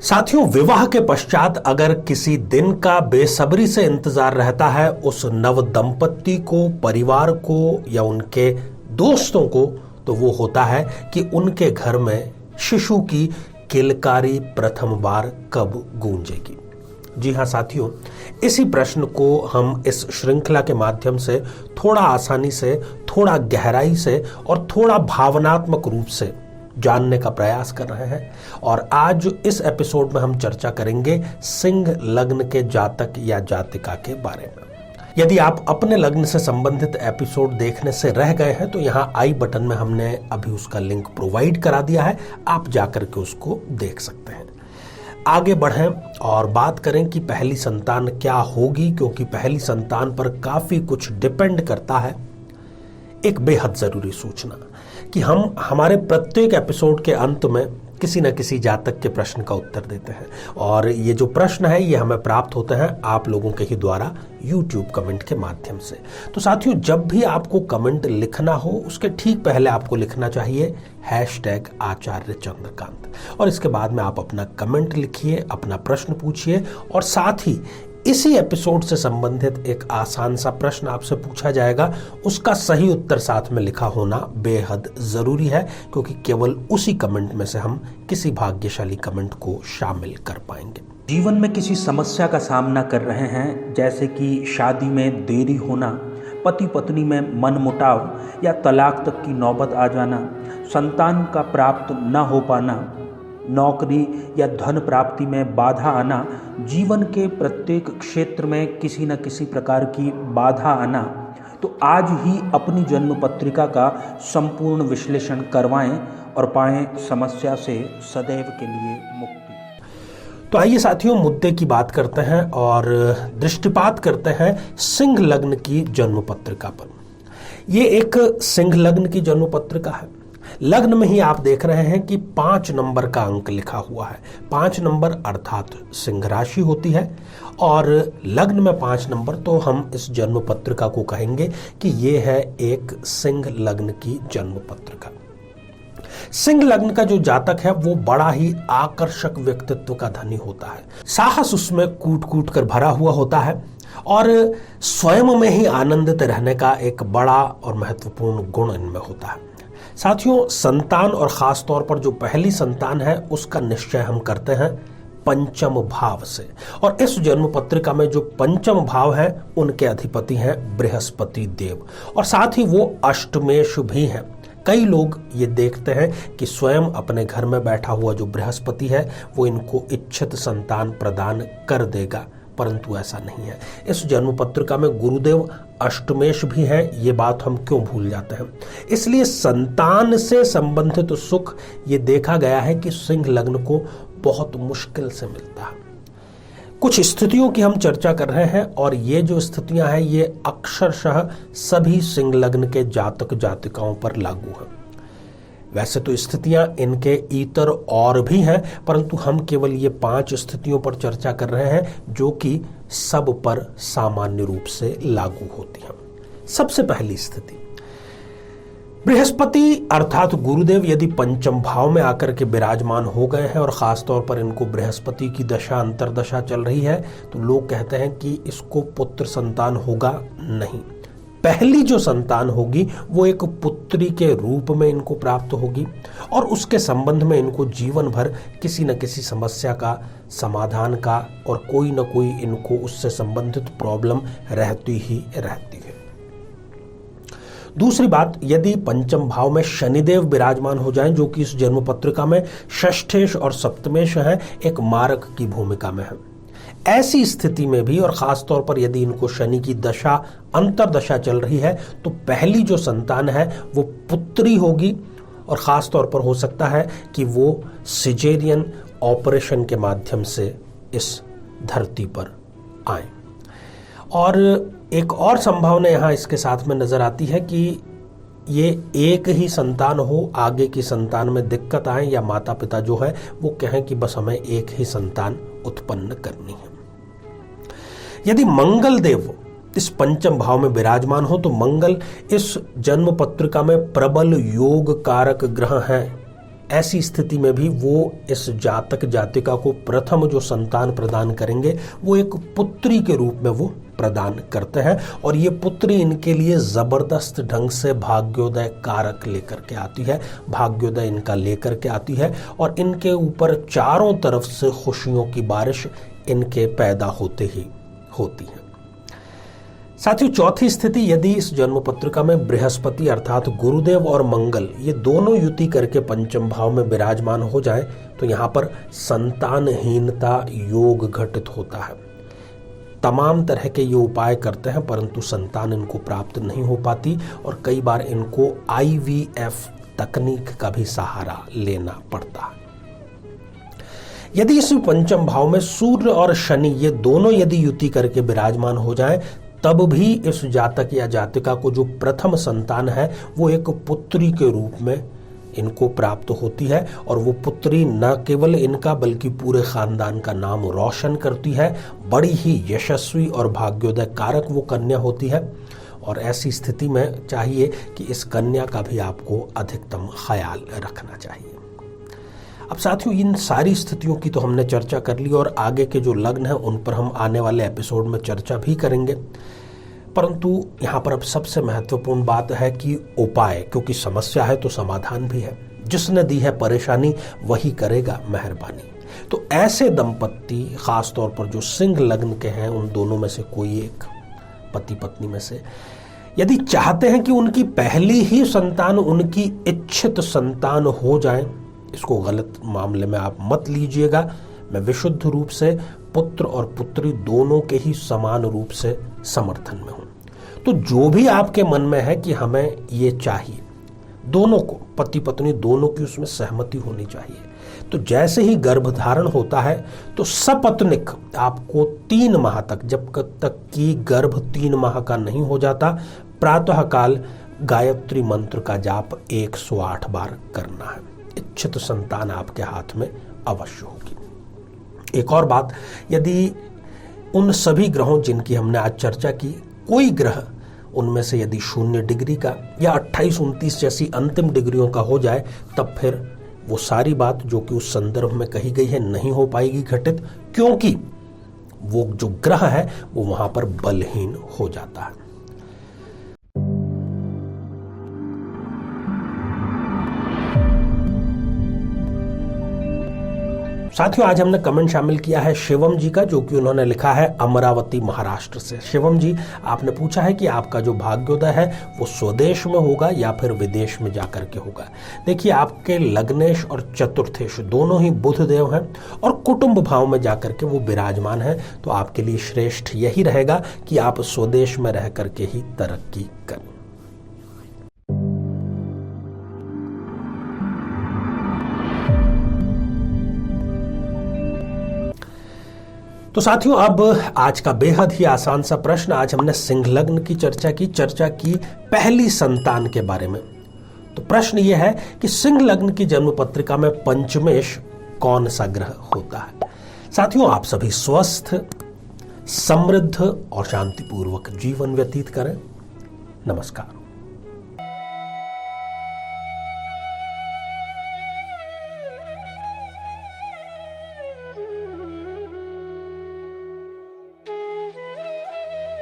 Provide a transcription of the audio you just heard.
साथियों, विवाह के पश्चात अगर किसी दिन का बेसब्री से इंतजार रहता है उस नव दंपत्ति को, परिवार को या उनके दोस्तों को, तो वो होता है कि उनके घर में शिशु की किलकारी प्रथम बार कब गूंजेगी। जी हाँ साथियों, इसी प्रश्न को हम इस श्रृंखला के माध्यम से थोड़ा आसानी से, थोड़ा गहराई से और थोड़ा भावनात्मक रूप से जानने का प्रयास कर रहे हैं। और आज इस एपिसोड में हम चर्चा करेंगे सिंह लग्न के जातक या जातिका के बारे में। यदि आप अपने लग्न से संबंधित एपिसोड देखने से रह गए हैं तो यहाँ आई बटन में हमने अभी उसका लिंक प्रोवाइड करा दिया है, आप जाकर के उसको देख सकते हैं। आगे बढ़ें और बात करें कि पहली संतान क्या होगी, क्योंकि पहली संतान पर काफी कुछ डिपेंड करता है। एक बेहद जरूरी सूचना कि हम हमारे प्रत्येक एपिसोड के अंत में किसी न किसी जातक के प्रश्न का उत्तर देते हैं, और ये जो प्रश्न है ये हमें प्राप्त होते हैं आप लोगों के ही द्वारा YouTube कमेंट के माध्यम से। तो साथियों, जब भी आपको कमेंट लिखना हो उसके ठीक पहले आपको लिखना चाहिए #आचार्य चंद्रकांत, और इसके बाद में आप अपना कमेंट लिखिए, अपना प्रश्न पूछिए, और साथ ही इसी एपिसोड से संबंधित एक आसान सा प्रश्न आपसे पूछा जाएगा, उसका सही उत्तर साथ में लिखा होना बेहद जरूरी है, क्योंकि केवल उसी कमेंट में से हम किसी भाग्यशाली कमेंट को शामिल कर पाएंगे। जीवन में किसी समस्या का सामना कर रहे हैं, जैसे कि शादी में देरी होना, पति पत्नी में मनमुटाव या तलाक तक की नौबत आ जाना, संतान का प्राप्त न हो पाना, नौकरी या धन प्राप्ति में बाधा आना, जीवन के प्रत्येक क्षेत्र में किसी न किसी प्रकार की बाधा आना, तो आज ही अपनी जन्म पत्रिका का संपूर्ण विश्लेषण करवाएं और पाएं समस्या से सदैव के लिए मुक्ति। तो आइए साथियों, मुद्दे की बात करते हैं और दृष्टिपात करते हैं सिंह लग्न की जन्म पत्रिका पर। ये एक सिंह लग्न की जन्म पत्रिका है। लग्न में ही आप देख रहे हैं कि 5 नंबर का अंक लिखा हुआ है। 5 नंबर अर्थात सिंह राशि होती है, और लग्न में 5 नंबर, तो हम इस जन्म पत्रिका को कहेंगे कि ये है एक सिंह लग्न की जन्म पत्रिका। सिंह लग्न का जो जातक है वो बड़ा ही आकर्षक व्यक्तित्व का धनी होता है। साहस उसमें कूट कूट कर भरा हुआ होता है, और स्वयं में ही आनंदित रहने का एक बड़ा और महत्वपूर्ण गुण इनमें होता है। साथियों, संतान और खास तौर पर जो पहली संतान है उसका निश्चय हम करते हैं पंचम भाव से, और इस जन्म पत्रिका में जो पंचम भाव है उनके अधिपति हैं बृहस्पति देव, और साथ ही वो अष्टमेश भी हैं। कई लोग ये देखते हैं कि स्वयं अपने घर में बैठा हुआ जो बृहस्पति है वो इनको इच्छित संतान प्रदान कर देगा, परंतु ऐसा नहीं है। इस जन्म पत्रिका में गुरुदेव अष्टमेश भी है, ये बात हम क्यों भूल जाते हैं। इसलिए संतान से संबंधित सुख ये देखा गया है कि सिंह लग्न को बहुत मुश्किल से मिलता है। कुछ स्थितियों की हम चर्चा कर रहे हैं, और ये जो स्थितियां हैं ये अक्षरशः सभी सिंह लग्न के जातक जातिकाओं पर लागू हैं। वैसे तो स्थितियां इनके इतर और भी हैं, परंतु हम केवल ये 5 स्थितियों पर चर्चा कर रहे हैं जो कि सब पर सामान्य रूप से लागू होती हैं। सबसे पहली स्थिति, बृहस्पति अर्थात गुरुदेव यदि पंचम भाव में आकर के विराजमान हो गए हैं और खास तौर पर इनको बृहस्पति की दशा अंतर्दशा चल रही है, तो लोग कहते हैं कि इसको पुत्र संतान होगा नहीं। पहली जो संतान होगी वो एक पुत्री के रूप में इनको प्राप्त होगी, और उसके संबंध में इनको जीवन भर किसी न किसी समस्या का समाधान का और कोई न कोई इनको उससे संबंधित प्रॉब्लम रहती ही रहती है। दूसरी बात, यदि पंचम भाव में शनिदेव विराजमान हो जाएं, जो कि इस जन्म पत्रिका में षष्ठेश और सप्तमेश है, एक मारक की भूमिका में है, ऐसी स्थिति में भी और खास तौर पर यदि इनको शनि की दशा अंतर्दशा चल रही है, तो पहली जो संतान है वो पुत्री होगी, और खास तौर पर हो सकता है कि वो सिजेरियन ऑपरेशन के माध्यम से इस धरती पर आए। और एक और संभावना यहाँ इसके साथ में नजर आती है कि ये एक ही संतान हो, आगे की संतान में दिक्कत आए, या माता पिता जो है वो कहें कि बस हमें एक ही संतान उत्पन्न करनी है। यदि मंगल देव इस पंचम भाव में विराजमान हो, तो मंगल इस जन्म पत्रिका में प्रबल योग कारक ग्रह हैं। ऐसी स्थिति में भी वो इस जातक जातिका को प्रथम जो संतान प्रदान करेंगे वो एक पुत्री के रूप में वो प्रदान करते हैं, और ये पुत्री इनके लिए जबरदस्त ढंग से भाग्योदय कारक लेकर के आती है, भाग्योदय इनका लेकर के आती है, और इनके ऊपर चारों तरफ से खुशियों की बारिश इनके पैदा होते ही होती है। साथियों, चौथी स्थिति, यदि इस जन्म पत्रिका में बृहस्पति अर्थात गुरुदेव और मंगल ये दोनों युति करके पंचम भाव में विराजमान हो जाए तो यहाँ पर संतानहीनता योग घटित होता है। तमाम तरह के ये उपाय करते हैं परंतु संतान इनको प्राप्त नहीं हो पाती, और कई बार इनको IVF तकनीक का भी सहारा लेना पड़ता है। यदि इस पंचम भाव में सूर्य और शनि ये दोनों यदि युति करके विराजमान हो जाएं, तब भी इस जातक या जातिका को जो प्रथम संतान है वो एक पुत्री के रूप में इनको प्राप्त होती है, और वो पुत्री न केवल इनका बल्कि पूरे खानदान का नाम रोशन करती है। बड़ी ही यशस्वी और भाग्योदय कारक वो कन्या होती है, और ऐसी स्थिति में चाहिए कि इस कन्या का भी आपको अधिकतम ख्याल रखना चाहिए। अब साथियों, इन सारी स्थितियों की तो हमने चर्चा कर ली, और आगे के जो लग्न हैं उन पर हम आने वाले एपिसोड में चर्चा भी करेंगे। परंतु यहाँ पर अब सबसे महत्वपूर्ण बात है कि उपाय, क्योंकि समस्या है तो समाधान भी है। जिसने दी है परेशानी वही करेगा मेहरबानी। तो ऐसे दंपत्ति, खास तौर पर जो सिंह लग्न के हैं, उन दोनों में से कोई एक पति पत्नी में से यदि चाहते हैं कि उनकी पहली ही संतान उनकी इच्छित संतान हो जाए, इसको गलत मामले में आप मत लीजिएगा। मैं विशुद्ध रूप से पुत्र और पुत्री दोनों के ही समान रूप से समर्थन में हूं। तो जो भी आपके मन में है कि हमें ये चाहिए, दोनों को, पति पत्नी दोनों की उसमें सहमति होनी चाहिए। तो जैसे ही गर्भधारण होता है तो सपत्निक आपको 3 माह तक, जब तक कि गर्भ 3 माह का नहीं हो जाता, प्रातःकाल गायत्री मंत्र का जाप 108 बार करना है। इच्छित संतान आपके हाथ में अवश्य होगी। एक और बात, यदि उन सभी ग्रहों जिनकी हमने आज चर्चा की, कोई ग्रह उनमें से यदि 0 डिग्री का या 28-29 जैसी अंतिम डिग्रियों का हो जाए, तब फिर वो सारी बात जो कि उस संदर्भ में कही गई है नहीं हो पाएगी घटित, क्योंकि वो जो ग्रह है वो वहां पर बलहीन हो जाता है। साथियों, आज हमने कमेंट शामिल किया है शिवम जी का, जो कि उन्होंने लिखा है अमरावती महाराष्ट्र से। शिवम जी, आपने पूछा है कि आपका जो भाग्योदय है वो स्वदेश में होगा या फिर विदेश में जाकर के होगा। देखिए, आपके लग्नेश और चतुर्थेश दोनों ही बुध देव हैं और कुटुंब भाव में जाकर के वो विराजमान है, तो आपके लिए श्रेष्ठ यही रहेगा कि आप स्वदेश में रह करके ही तरक्की करें। तो साथियों, अब आज का बेहद ही आसान सा प्रश्न। आज हमने सिंह लग्न की चर्चा की पहली संतान के बारे में। तो प्रश्न यह है कि सिंह लग्न की जन्म पत्रिका में पंचमेश कौन सा ग्रह होता है। साथियों, आप सभी स्वस्थ, समृद्ध और शांतिपूर्वक जीवन व्यतीत करें। नमस्कार।